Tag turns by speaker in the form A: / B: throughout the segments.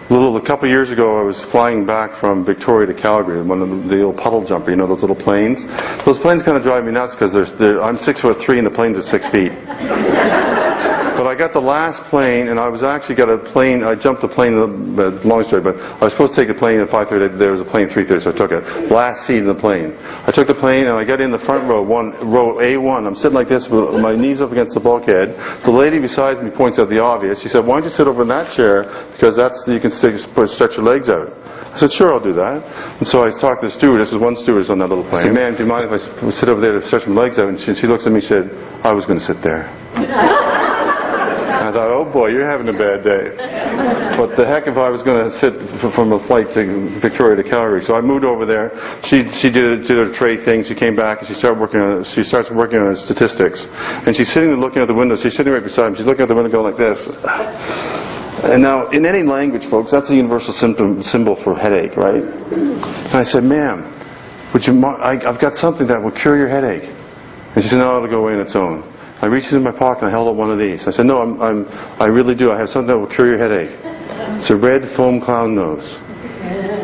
A: A couple of years ago, I was flying back from Victoria to Calgary, one of the old puddle jumper, you know, those little planes. Those planes kind of drive me nuts because I'm 6'3" and the planes are 6 feet. But I got the last plane, and I was actually got a plane. I jumped the plane. Long story, but I was supposed to take the plane at 5:30. There was a plane at 3:30, so I took it. Last seat in the plane. I took the plane, and I got in the front row, row A1. I'm sitting like this with my knees up against the bulkhead. The lady beside me points out the obvious. She said, "Why don't you sit over in that chair? Because you can stretch your legs out." I said, "Sure, I'll do that." And so I talked to the stewardess. There's one stewardess on that little plane. I said, "Ma'am, do you mind if I sit over there to stretch my legs out?" And she looks at me and said, "I was going to sit there." I thought, oh boy, you're having a bad day. But the heck if I was going to sit from a flight to Victoria to Calgary. So I moved over there. She did a tray thing. She came back and she starts working on her statistics. And she's sitting there looking out the window. She's sitting right beside me. She's looking out the window going like this. And now, in any language, folks, that's a universal symbol for headache, right? And I said, "Ma'am, I've got something that will cure your headache." And she said, "No, it'll go away on its own." I reached in my pocket and I held up one of these. I said, "No, I really do. I have something that will cure your headache. It's a red foam clown nose."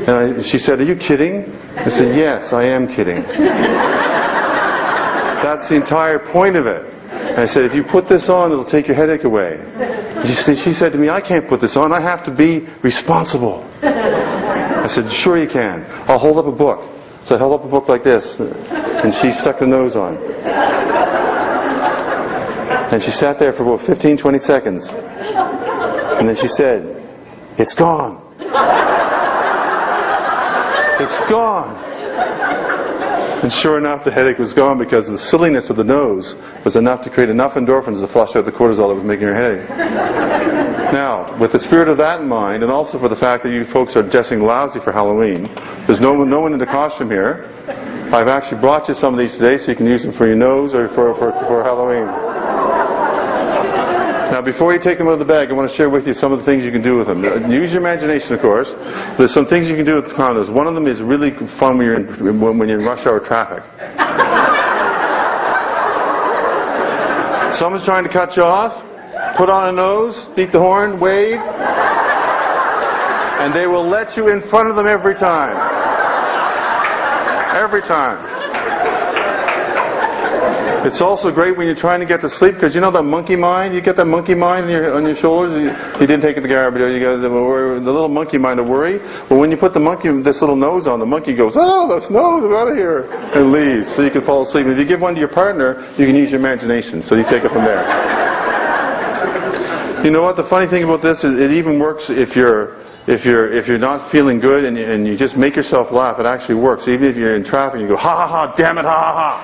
A: And she said, "Are you kidding?" I said, "Yes, I am kidding." That's the entire point of it. And I said, "If you put this on, it'll take your headache away." She said to me, "I can't put this on. I have to be responsible." I said, "Sure you can. I'll hold up a book." So I held up a book like this, and she stuck the nose on. And she sat there for about 15-20 seconds. And then she said, "It's gone. It's gone." And sure enough, the headache was gone because the silliness of the nose was enough to create enough endorphins to flush out the cortisol that was making her headache. Now, with the spirit of that in mind, and also for the fact that you folks are dressing lousy for Halloween, there's no one in the costume here. I've actually brought you some of these today so you can use them for your nose or for Halloween. Now, before you take them out of the bag, I want to share with you some of the things you can do with them. Use your imagination, of course. There's some things you can do with condos. One of them is really fun when you're in rush hour traffic. Someone's trying to cut you off. Put on a nose, beep the horn, wave, and they will let you in front of them every time. Every time. It's also great when you're trying to get to sleep, because you know that monkey mind? You get that monkey mind on your shoulders. You didn't take it to the garbage. You got the little monkey mind to worry. Well, when you put this little nose on, the monkey goes, "Oh, let's nose, out of here," and leaves. So you can fall asleep. If you give one to your partner, you can use your imagination. So you take it from there. You know what? The funny thing about this is it even works if you're not feeling good and you just make yourself laugh. It actually works. Even if you're in traffic, you go, "Ha ha ha! Damn it! Ha ha ha!"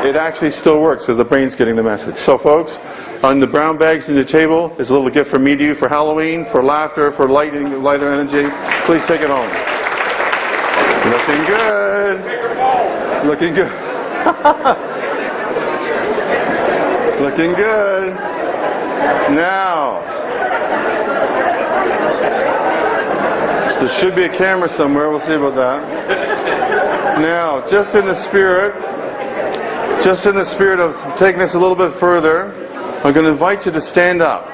A: It actually still works because the brain's getting the message. So folks, on the brown bags in the table is a little gift from me to you for Halloween, for laughter, for lighter energy. Please take it home. Looking good. Looking good. Looking good. Now, there should be a camera somewhere. We'll see about that. Now, just in the spirit of taking this a little bit further, I'm going to invite you to stand up.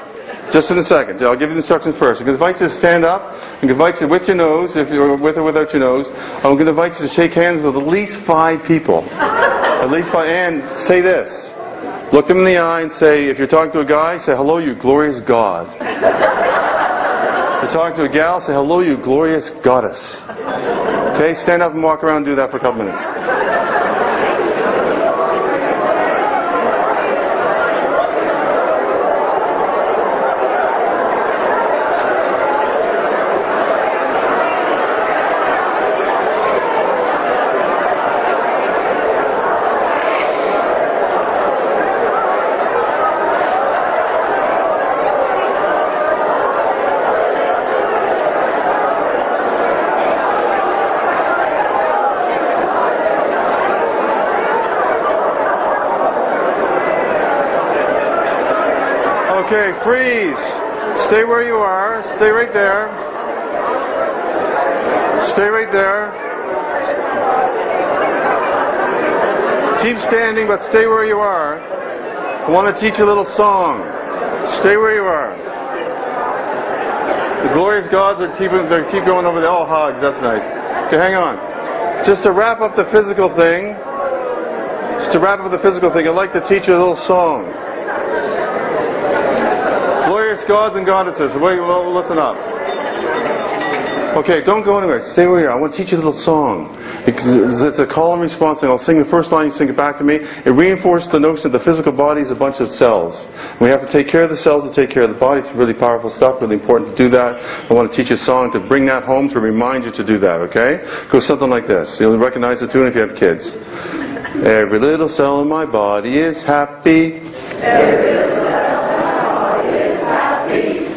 A: Just in a second. I'll give you the instructions first. I'm going to invite you to stand up. I'm going to invite you with your nose, if you're with or without your nose. I'm going to invite you to shake hands with at least 5 people. At least 5. And say this. Look them in the eye and say, if you're talking to a guy, say, "Hello, you glorious God." If you're talking to a gal, say, "Hello, you glorious goddess." Okay, stand up and walk around and do that for a couple minutes. Okay, freeze. Stay where you are. Stay right there. Stay right there. Keep standing, but stay where you are. I want to teach you a little song. Stay where you are. The glorious gods are keep going over there. Oh, hugs. That's nice. Okay, hang on. Just to wrap up the physical thing. I'd like to teach you a little song. Glorious gods and goddesses. Wait, well, listen up. Okay, don't go anywhere. Stay where you are. I want to teach you a little song. It's a call and response thing. I'll sing the first line, you sing it back to me. It reinforces the notion that the physical body is a bunch of cells. We have to take care of the cells to take care of the body. It's really powerful stuff, really important to do that. I want to teach you a song to bring that home, to remind you to do that, okay? It goes something like this. You'll recognize the tune if you have kids. Every little cell in my body is happy.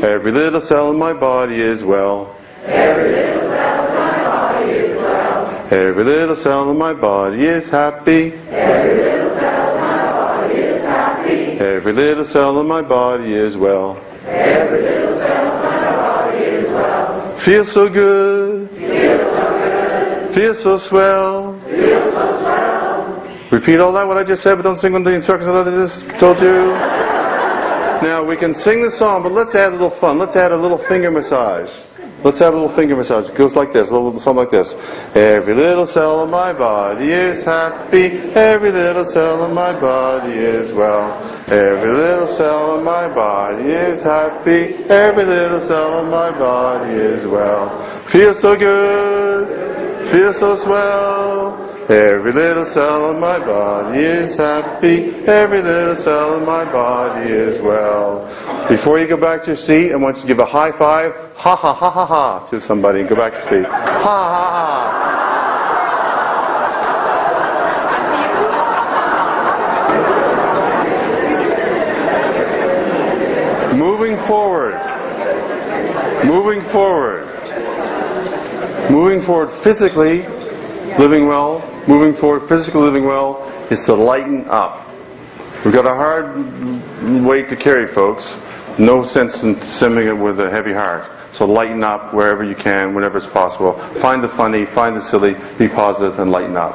A: Every little cell in my body is well.
B: Every little cell in my body is well.
A: Every little cell in my body is happy.
B: Every little cell in my body is happy.
A: Every little cell in my body is well.
B: Every little cell in my body is well.
A: Feels so good.
B: Feels so good.
A: Feels so swell.
B: Feels so swell.
A: Repeat all that what I just said, but don't sing with the instructions that I just told you. Now we can sing the song, but let's add a little fun. Let's add a little finger massage. Let's have a little finger massage. It goes like this, a little something like this. Every little cell in my body is happy. Every little cell in my body is well. Every little cell in my body is happy. Every little cell in my body is well. Feels so good. Feels so swell. Every little cell in my body is happy. Every little cell in my body is well. Before you go back to your seat, I want you to give a high five, ha ha ha ha ha, to somebody and go back to your seat. Ha ha ha. Moving forward. Moving forward physically, living well. Moving forward, physically living well, is to lighten up. We've got a hard weight to carry, folks. No sense in simming it with a heavy heart. So lighten up wherever you can, whenever it's possible. Find the funny, find the silly, be positive, and lighten up.